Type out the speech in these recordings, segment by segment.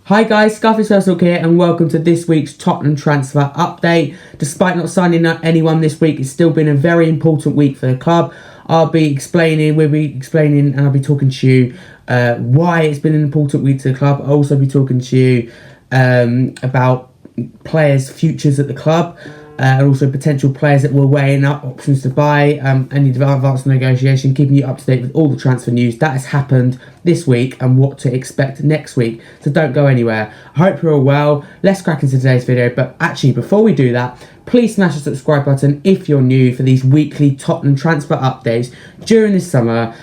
Hi guys, Scarface Circle here and welcome to this week's Tottenham transfer update. Despite not signing anyone this week, it's still been a very important week for the club. we'll be explaining and I'll be talking to you why it's been an important week to the club. I'll also be talking to you about players' futures at the club. And also potential players that we're weighing up, options to buy, any advanced negotiation, keeping you up to date with all the transfer news that has happened this week and what to expect next week. So don't go anywhere. I hope you're all well. Let's crack into today's video. But actually, before we do that, please smash the subscribe button if you're new for these weekly Tottenham transfer updates during this summer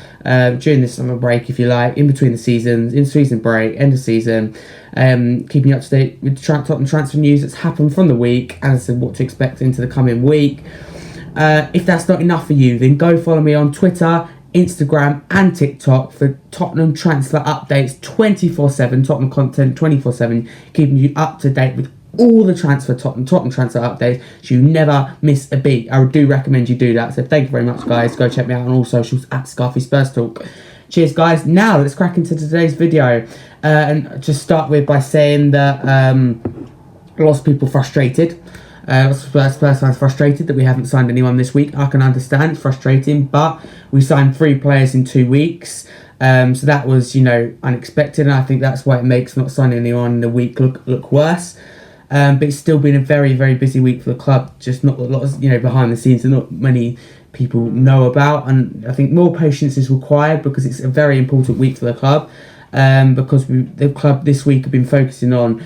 break, if you like, in between the seasons, in season break, end of season, keeping you up to date with Tottenham transfer news that's happened from the week and as to what to expect into the coming week. If that's not enough for you, then go follow me on Twitter, Instagram and TikTok for Tottenham transfer updates 24/7, Tottenham content 24/7, keeping you up to date with all the Tottenham transfer updates, so you never miss a beat. I do recommend you do that. So thank you very much, guys. Go check me out on all socials at Scarface Spurs Talk. Cheers, guys. Now let's crack into today's video, and just start with by saying that lots of people frustrated. Spurs fans frustrated that we haven't signed anyone this week. I can understand it's frustrating, but we signed 3 players in 2 weeks. So that was, unexpected, and I think that's why it makes not signing anyone in the week look worse. But it's still been a very, very busy week for the club. Just not a lot of, behind the scenes that not many people know about. And I think more patience is required because it's a very important week for the club. Because the club this week have been focusing on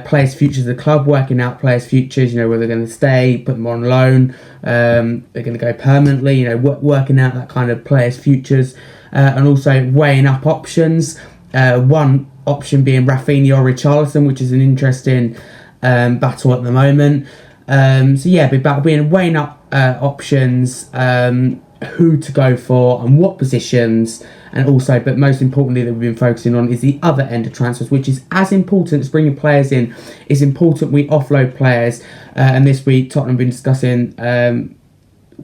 players' futures of the club, working out players' futures, whether they're going to stay, put them on loan, they're going to go permanently, working out that kind of players' futures. And also weighing up options. One option being Rafinha or Richarlison, which is an interesting battle at the moment. Weighing up options, who to go for and what positions, and also, but most importantly, that we've been focusing on is the other end of transfers, which is as important as bringing players in. It's important we offload players, and this week Tottenham have been discussing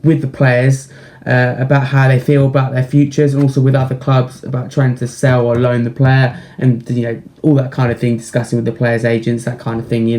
with the players about how they feel about their futures, and also with other clubs about trying to sell or loan the player, and all that kind of thing, discussing with the players' agents, that kind of thing,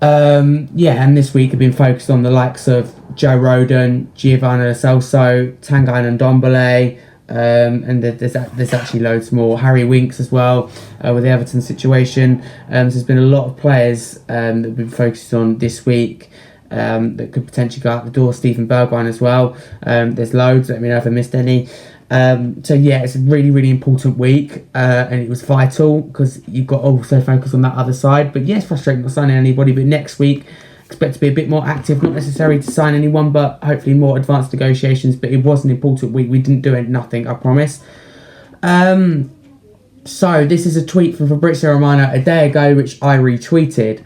and this week have been focused on the likes of Joe Rodon, Giovanni Lo Celso, Tanguy Ndombele, and there's actually loads more. Harry Winks as well, with the Everton situation. So there's been a lot of players that have been focused on this week. That could potentially go out the door. Stephen Bergwijn as well. There's loads. Let me know if I missed any. It's a really, really important week, and it was vital because you've got to also focus on that other side. But yes, frustrating not signing anybody. But next week, expect to be a bit more active. Not necessarily to sign anyone, but hopefully more advanced negotiations. But it was an important week. We didn't do nothing, I promise. So this is a tweet from Fabrizio Romano a day ago, which I retweeted.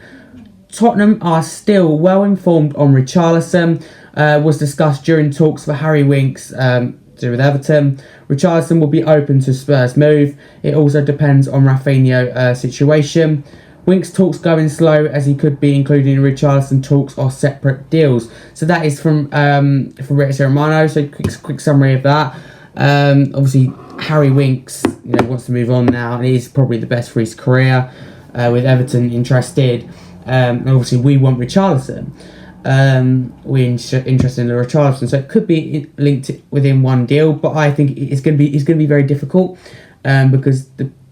Tottenham are still well informed on Richarlison. Was discussed during talks for Harry Winks with Everton. Richarlison will be open to Spurs move. It also depends on Rafinha situation. Winks talks going slow as he could be included in Richarlison talks or separate deals. So that is from Fabrizio Romano. So quick summary of that. Obviously Harry Winks wants to move on now, and he's probably the best for his career. With Everton interested. And obviously we want Richarlison. We're interested in the Richarlison, so it could be linked within one deal. But I think it's going to be very difficult because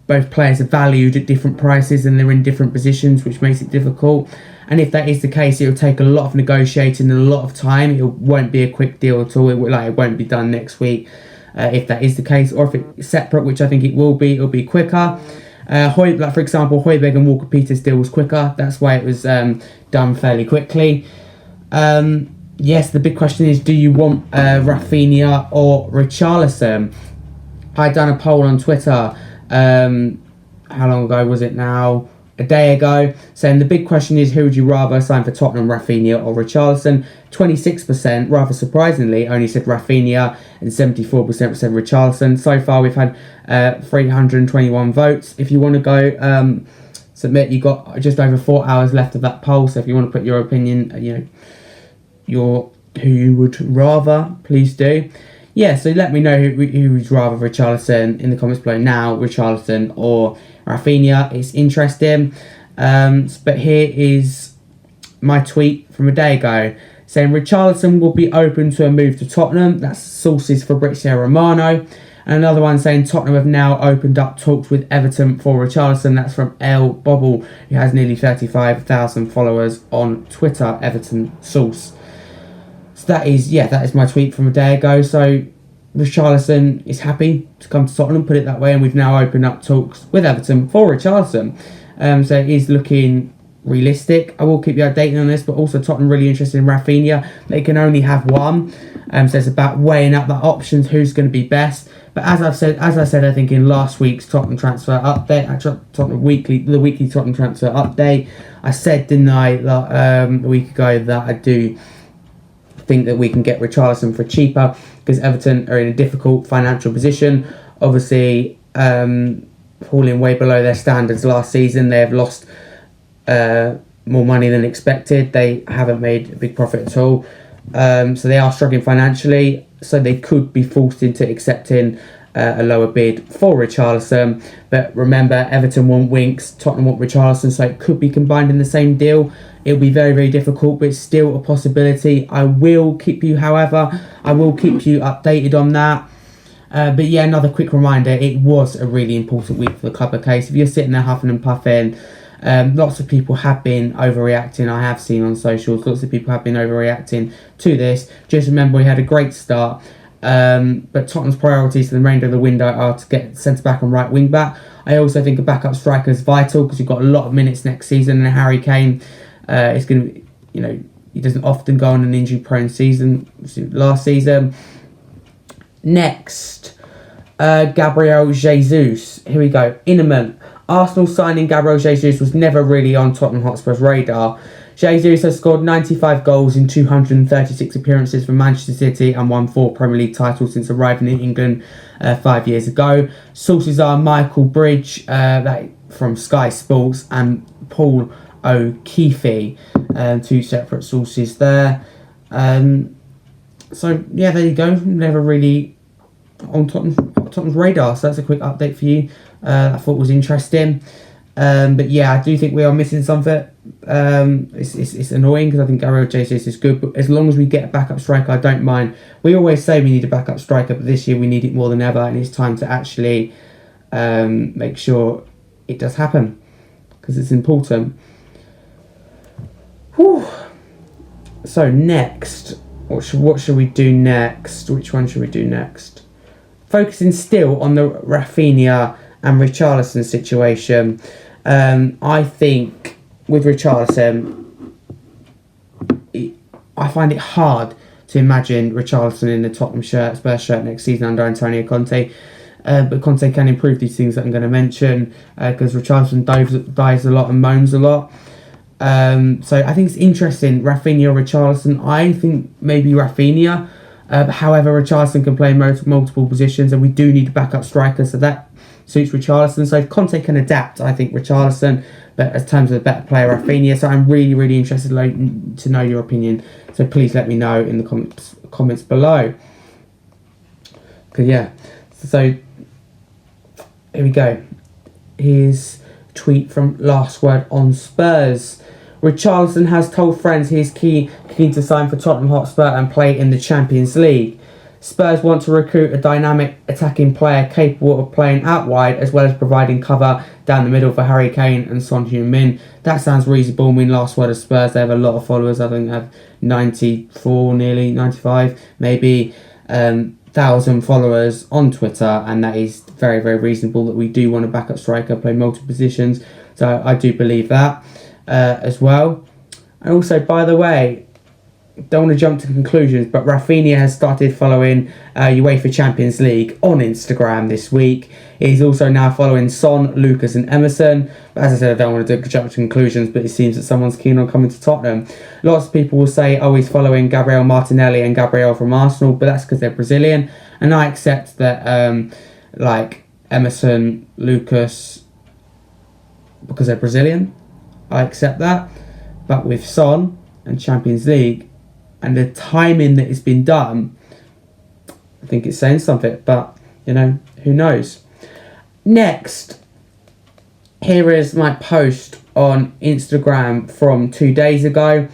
both players are valued at different prices and they're in different positions, which makes it difficult. And if that is the case, it will take a lot of negotiating and a lot of time. It won't be a quick deal at all. It won't be done next week if that is the case, or if it's separate, which I think it will be. It'll be quicker. For example, Højbjerg and Walker-Peters deal was quicker. That's why it was done fairly quickly. Yes, the big question is, do you want Rafinha or Richarlison? I done a poll on Twitter. How long ago was it now? A day ago, saying the big question is, who would you rather sign for Tottenham, Rafinha or Richarlison? 26%, rather surprisingly, only said Rafinha, and 74% said Richarlison. So far, we've had 321 votes. If you want to go submit, you got just over 4 hours left of that poll. So if you want to put your opinion, who you would rather, please do. Yeah, so let me know who would rather, Richarlison, in the comments below now, Richarlison or Rafinha. It's interesting. But here is my tweet from a day ago saying Richarlison will be open to a move to Tottenham. That's sources Fabrizio Romano. And another one saying Tottenham have now opened up talks with Everton for Richarlison. That's from L Bobble, who has nearly 35,000 followers on Twitter. Everton source. So that is my tweet from a day ago. So Richarlison is happy to come to Tottenham, put it that way, and we've now opened up talks with Everton for Richarlison. So it is looking realistic. I will keep you updated on this, but also Tottenham really interested in Rafinha. They can only have one, so it's about weighing up the options, who's going to be best. But as I said, I think in last week's Tottenham transfer update, the weekly Tottenham transfer update, I said, didn't I, a week ago, that I do think that we can get Richarlison for cheaper because Everton are in a difficult financial position. Obviously, falling way below their standards last season. They have lost more money than expected. They haven't made a big profit at all. So they are struggling financially. So they could be forced into accepting a lower bid for Richarlison. But remember, Everton want Winks, Tottenham want Richarlison, so it could be combined in the same deal. It'll be very, very difficult, but it's still a possibility. I will keep you updated on that. But yeah, another quick reminder, it was a really important week for the club. Okay, so if you're sitting there huffing and puffing, lots of people have been overreacting. I have seen on socials, lots of people have been overreacting to this. Just remember, we had a great start. But Tottenham's priorities for the remainder of the window are to get centre back and right wing back. I also think a backup striker is vital because you've got a lot of minutes next season, and Harry Kane is going to be, he doesn't often go on an injury prone season. Last season. Next, Gabriel Jesus. Here we go. Innerman. Arsenal signing Gabriel Jesus was never really on Tottenham Hotspur's radar. Jesus has scored 95 goals in 236 appearances for Manchester City and won 4 Premier League titles since arriving in England 5 years ago. Sources are Michael Bridge from Sky Sports and Paul O'Keefe, 2 separate sources there. So yeah, there you go. Never really on Tottenham's radar. So that's a quick update for you. I thought was interesting. But yeah, I do think we are missing something. It's annoying because I think Gabriel Jesus is good, but as long as we get a backup striker, I don't mind. We always say we need a backup striker, but this year we need it more than ever, and it's time to actually make sure it does happen because it's important. Whew. So next, what should we do next? Which one should we do next? Focusing still on the Rafinha and Richarlison situation. I think with Richarlison, I find it hard to imagine Richarlison in the Tottenham Spurs shirt next season under Antonio Conte. But Conte can improve these things that I'm going to mention because Richarlison dives a lot and moans a lot. So I think it's interesting. Rafinha or Richarlison. I think maybe Rafinha. However, Richarlison can play multiple positions, and we do need a backup striker, so that suits Richarlison. So if Conte can adapt, I think Richarlison, but as terms of a better player, Rafinha. So I'm really, really interested to know your opinion. So please let me know in the comments below. Because yeah, so here we go. Here's a tweet from Last Word on Spurs. Richarlison has told friends he is keen to sign for Tottenham Hotspur and play in the Champions League. Spurs want to recruit a dynamic attacking player capable of playing out wide as well as providing cover down the middle for Harry Kane and Son Heung-min. That sounds reasonable. I mean, Last Word of Spurs, they have a lot of followers. I think they have 94, nearly 95, maybe 1,000 followers on Twitter, and that is very, very reasonable that we do want a backup striker, play multiple positions. So I do believe that as well. And also, by the way, don't want to jump to conclusions, but Rafinha has started following UEFA Champions League on Instagram this week. He's also now following Son, Lucas and Emerson. But as I said, I don't want to jump to conclusions, but it seems that someone's keen on coming to Tottenham. Lots of people will say, oh, he's following Gabriel Martinelli and Gabriel from Arsenal, but that's because they're Brazilian. And I accept that like Emerson, Lucas, because they're Brazilian, I accept that. But with Son and Champions League and the timing that it's been done, I think it's saying something. But, who knows? Next, here is my post on Instagram from 2 days ago,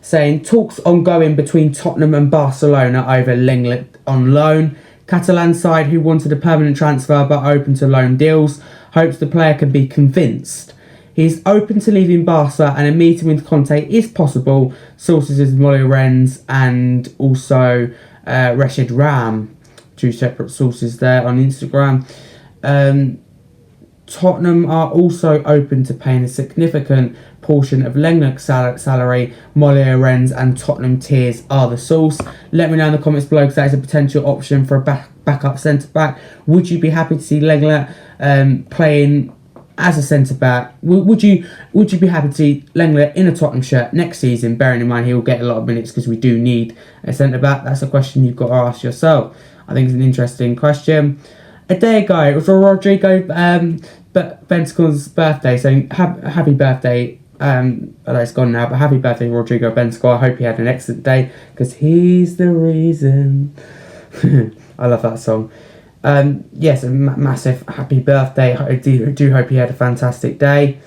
saying talks ongoing between Tottenham and Barcelona over Lenglet on loan. Catalan side, who wanted a permanent transfer but open to loan deals, hopes the player can be convinced. He's open to leaving Barca and a meeting with Conte is possible. Sources is Molly Renz and also Rashid Ram. Two separate sources there on Instagram. Tottenham are also open to paying a significant portion of Lenglet's salary. Molly Renz and Tottenham tiers are the source. Let me know in the comments below, because that is a potential option for a backup centre-back. Would you be happy to see Lenglet playing as a centre-back? Would you be happy to see Lenglet in a Tottenham shirt next season, bearing in mind he'll get a lot of minutes because we do need a centre-back? That's a question you've got to ask yourself. I think it's an interesting question. A day ago, it was Rodrigo Bentancur's birthday, so happy birthday. I know it's gone now, but happy birthday, Rodrigo Bentancur. I hope he had an excellent day, because he's the reason. I love that song. Yes, a massive happy birthday. I do hope he had a fantastic day.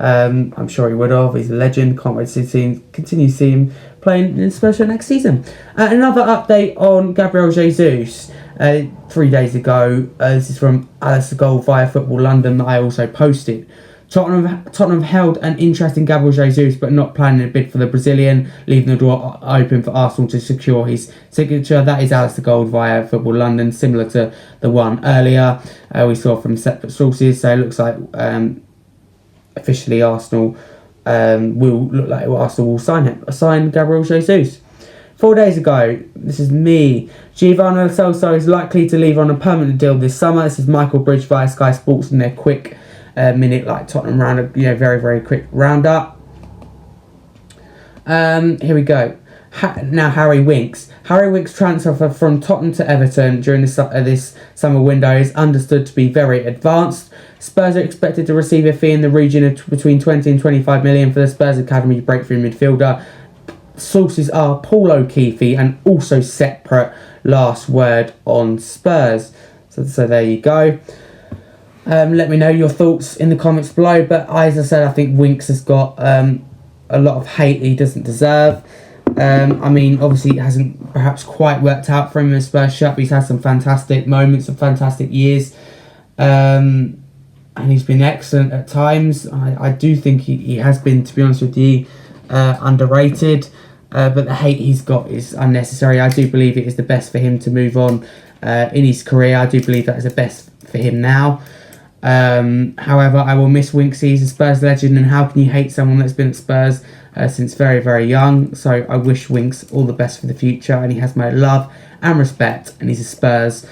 I'm sure he would have. He's a legend. Can't wait to continue to see him playing in Spurs next season. Another update on Gabriel Jesus. 3 days ago, this is from Alistair Gold via Football London that I also posted. Tottenham held an interest in Gabriel Jesus, but not planning a bid for the Brazilian, leaving the door open for Arsenal to secure his signature. That is Alistair Gold via Football London, similar to the one earlier we saw from separate sources. So it looks like officially Arsenal will sign Gabriel Jesus. 4 days ago, this is me. Giovanni Lo Celso is likely to leave on a permanent deal this summer. This is Michael Bridge via Sky Sports in their quick minute, Tottenham roundup, very, very quick roundup. Here we go. Now Harry Winks. Harry Winks' transfer from Tottenham to Everton during this summer window is understood to be very advanced. Spurs are expected to receive a fee in the region of between 20 and 25 million for the Spurs Academy breakthrough midfielder. Sources are Paul O'Keefe and also separate last word on Spurs. So there you go. Let me know your thoughts in the comments below. But as I said, I think Winks has got a lot of hate he doesn't deserve. Obviously it hasn't perhaps quite worked out for him in Spurs shirt, but he's had some fantastic moments, some fantastic years. And he's been excellent at times. I do think he has been, to be honest with you, underrated. But the hate he's got is unnecessary. I do believe it is the best for him to move on in his career. I do believe that is the best for him now. However, I will miss Winks. He's a Spurs legend, and how can you hate someone that's been at Spurs since very, very young? So I wish Winks all the best for the future, and he has my love and respect, and he's a Spurs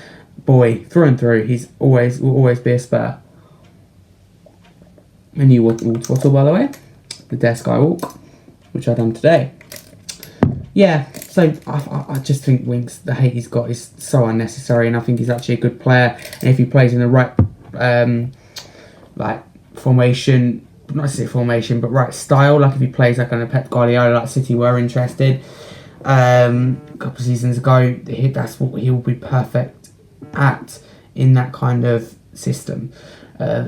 boy through and through. Will always be a Spur. A new water bottle, by the way. The desk I walk, which I've done today. Yeah, so I just think Winks, the hate he's got is so unnecessary, and I think he's actually a good player. And if he plays in the right formation, not necessarily formation, but right style, if he plays like on a Pep Guardiola, like City were interested a couple of seasons ago, that's what he'll be perfect at in that kind of system.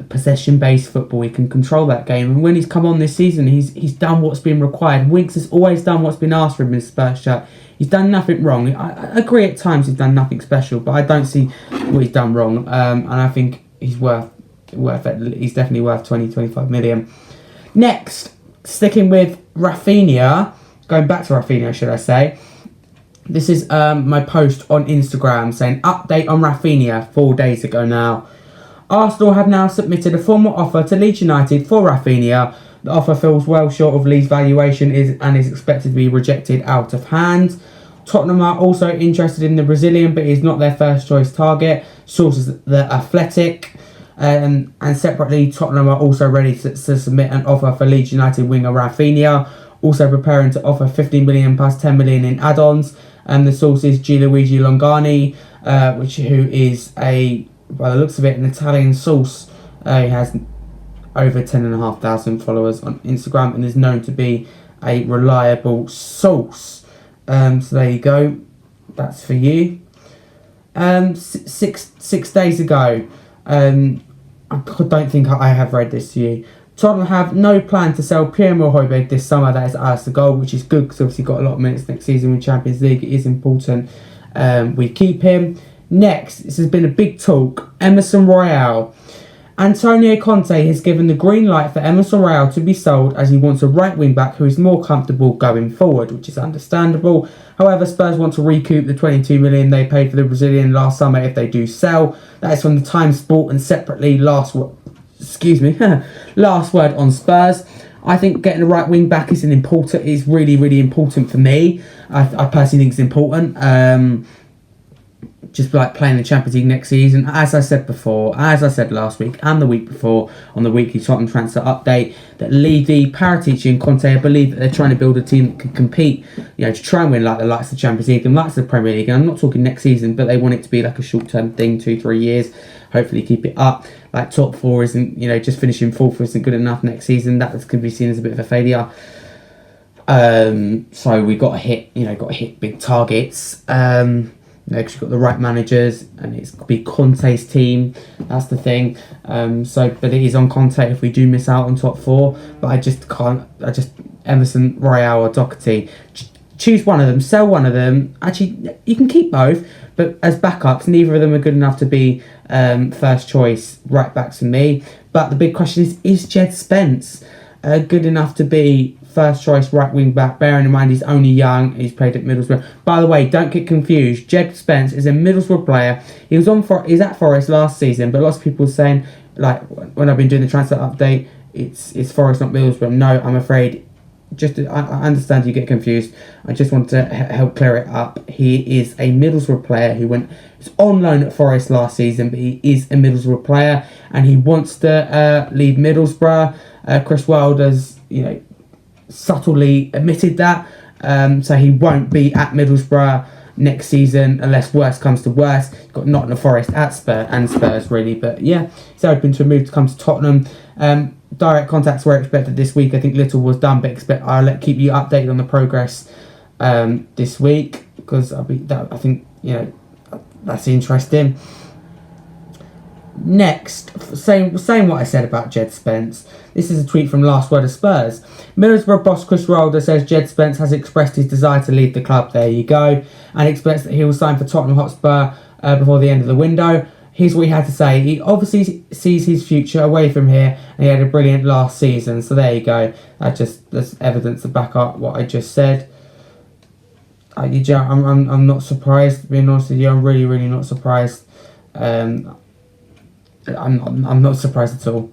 Possession-based football, he can control that game, and when he's come on this season, he's done what's been required. Winks has always done what's been asked from him in Spurs shirt. He's done nothing wrong. I agree at times he's done nothing special, but I don't see what he's done wrong, and I think he's worth it. He's definitely worth 20-25 million. Next, sticking with Rafinha, going back to Rafinha, should I say. This is my post on Instagram saying update on Rafinha 4 days ago now. Arsenal have now submitted a formal offer to Leeds United for Rafinha. The offer falls well short of Leeds' valuation and is expected to be rejected out of hand. Tottenham are also interested in the Brazilian, but he's not their first choice target. Sources The Athletic. And separately, Tottenham are also ready to submit an offer for Leeds United winger Rafinha, also preparing to offer 15 million plus 10 million in add-ons. And the source is Gianluigi Longani, who is by the looks of it, an Italian source. He has over 10,500 followers on Instagram and is known to be a reliable source. So there you go. That's for you. 6 days ago, I I don't think I have read this to you. Tottenham have no plan to sell Pierre-Emile Højbjerg this summer. That is Alistair Gold, which is good because obviously got a lot of minutes next season with Champions League. It is important we keep him. Next, this has been a big talk. Emerson Royale. Antonio Conte has given the green light for Emerson Royale to be sold as he wants a right wing back who is more comfortable going forward, which is understandable. However, Spurs want to recoup the 22 million they paid for the Brazilian last summer if they do sell. That is from the Times Sport, and separately last word on Spurs. I think getting a right wing back is really, really important for me. I personally think it's important. Just like playing the Champions League next season, as I said last week and the week before on the weekly Tottenham transfer update, that Levy, Paratici and Conte, I believe that they're trying to build a team that can compete, to try and win like the likes of the Champions League and likes of the Premier League. And I'm not talking next season, but they want it to be like a short-term thing, 2-3 years, hopefully keep it up. Like top four isn't, just finishing fourth isn't good enough next season. That can be seen as a bit of a failure. So we got to hit big targets. Because you've got the right managers and it's be Conte's team. That's the thing. But it is on Conte if we do miss out on top four. But I just can't. Emerson, Royale or Doherty. Choose one of them. Sell one of them. Actually, you can keep both. But as backups, neither of them are good enough to be first choice right backs for me. But the big question is Jed Spence good enough to be first choice right wing back, bearing in mind he's only young, he's played at Middlesbrough. By the way, don't get confused, Jed Spence is a Middlesbrough player. He's at Forest last season, but lots of people are saying, like when I've been doing the transfer update, it's Forest not Middlesbrough. No, I'm afraid, I understand you get confused. I just want to help clear it up. He is a Middlesbrough player who was on loan at Forest last season, but he is a Middlesbrough player and he wants to leave Middlesbrough. Chris Wilder's, subtly admitted that, so he won't be at Middlesbrough next season unless worse comes to worse. He's got Nottingham Forest at Spurs really, but yeah, he's open to a move to come to Tottenham. Direct contacts were expected this week. I think little was done, but I'll keep you updated on the progress this week because I think that's interesting. Next, saying what I said about Jed Spence. This is a tweet from Last Word of Spurs. Middlesbrough boss Chris Wilder says Jed Spence has expressed his desire to leave the club. There you go. And expects that he will sign for Tottenham Hotspur before the end of the window. Here's what he had to say. He obviously sees his future away from here and he had a brilliant last season. So there you go. That's evidence to back up what I just said. I'm not surprised, being honest with you. I'm really, really not surprised. I'm not surprised at all.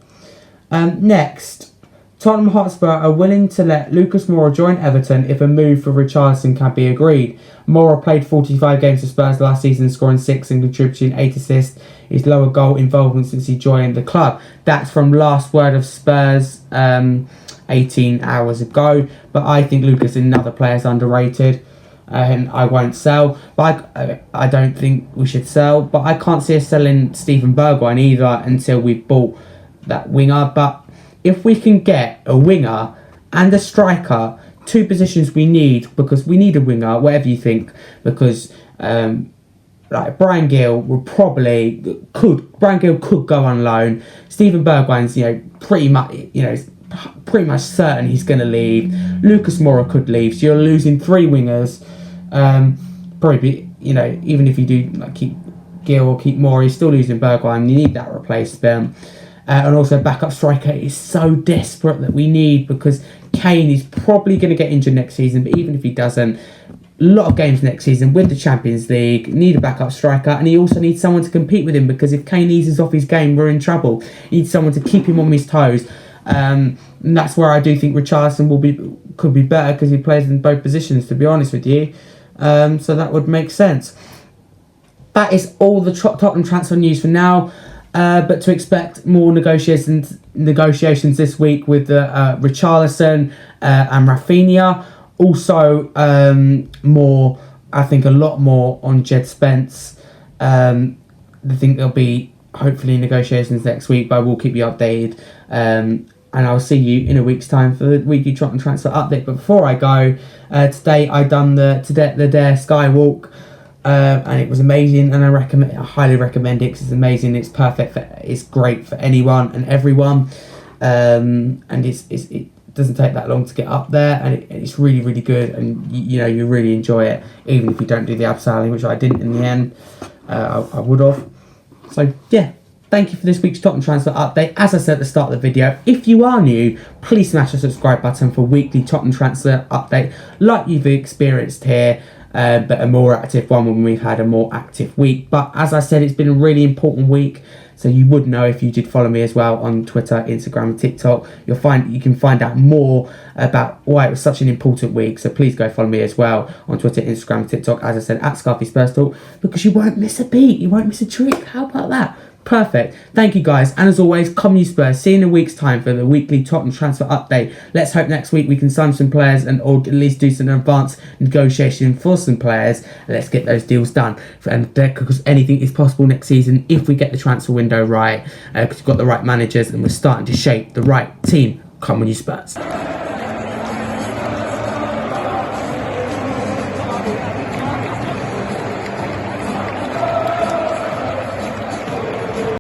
Next, Tottenham Hotspur are willing to let Lucas Moura join Everton if a move for Richarlison can be agreed. Moura played 45 games for Spurs last season, scoring 6 and contributing 8 assists. His lower goal involvement since he joined the club. That's from Last Word of Spurs 18 hours ago. But I think Lucas, another player, is underrated. And I won't sell, but I don't think we should sell. But I can't see us selling Steven Bergwijn either until we've bought that winger. But if we can get a winger and a striker, two positions we need, because we need a winger, whatever you think, because like Brian Gill could go on loan. Steven Bergwijn's pretty much certain he's going to leave. Lucas Moura could leave, so you're losing 3 wingers. Probably, even if you do keep Gill or keep Moura, you're still losing Bergwijn. You need that replacement. And also backup striker is so desperate that we need, because Kane is probably going to get injured next season, but even if he doesn't, a lot of games next season with the Champions League, need a backup striker, and he also needs someone to compete with him, because if Kane eases off his game, we're in trouble. He needs someone to keep him on his toes. And that's where I do think Richarlison could be better, because he plays in both positions, to be honest with you. So that would make sense. That is all the Tottenham transfer news for now. But to expect more negotiations this week with Richarlison and Rafinha. Also, a lot more on Jed Spence. I think there'll be hopefully negotiations next week, but I will keep you updated. And I'll see you in a week's time for the weekly Tottenham transfer update. But before I go, today I done the Dare Skywalk. and it was amazing, and I highly recommend it because it's amazing. It's perfect. It's great for anyone and everyone, and it doesn't take that long to get up there, and it's really, really good, and you really enjoy it, even if you don't do the abseiling, which I didn't in the end. I would have. So yeah, thank you for this week's Tottenham transfer update. As I said at the start of the video, if you are new, please smash the subscribe button for weekly Tottenham transfer update like you've experienced here, but a more active one when we've had a more active week. But as I said, it's been a really important week, so you would know if you did follow me as well on Twitter, Instagram and TikTok. You can find out more about why it was such an important week, so please go follow me as well on Twitter, Instagram and TikTok, as I said, at Scarfy Spurs Talk, because you won't miss a beat, you won't miss a trick. How about that? Perfect. Thank you guys, and as always, come you Spurs. See you in a week's time for the weekly Tottenham transfer update. Let's hope next week we can sign some players or at least do some advanced negotiation for some players. Let's get those deals done, and because anything is possible next season if we get the transfer window right, because we've got the right managers and we're starting to shape the right team. Come on you Spurs.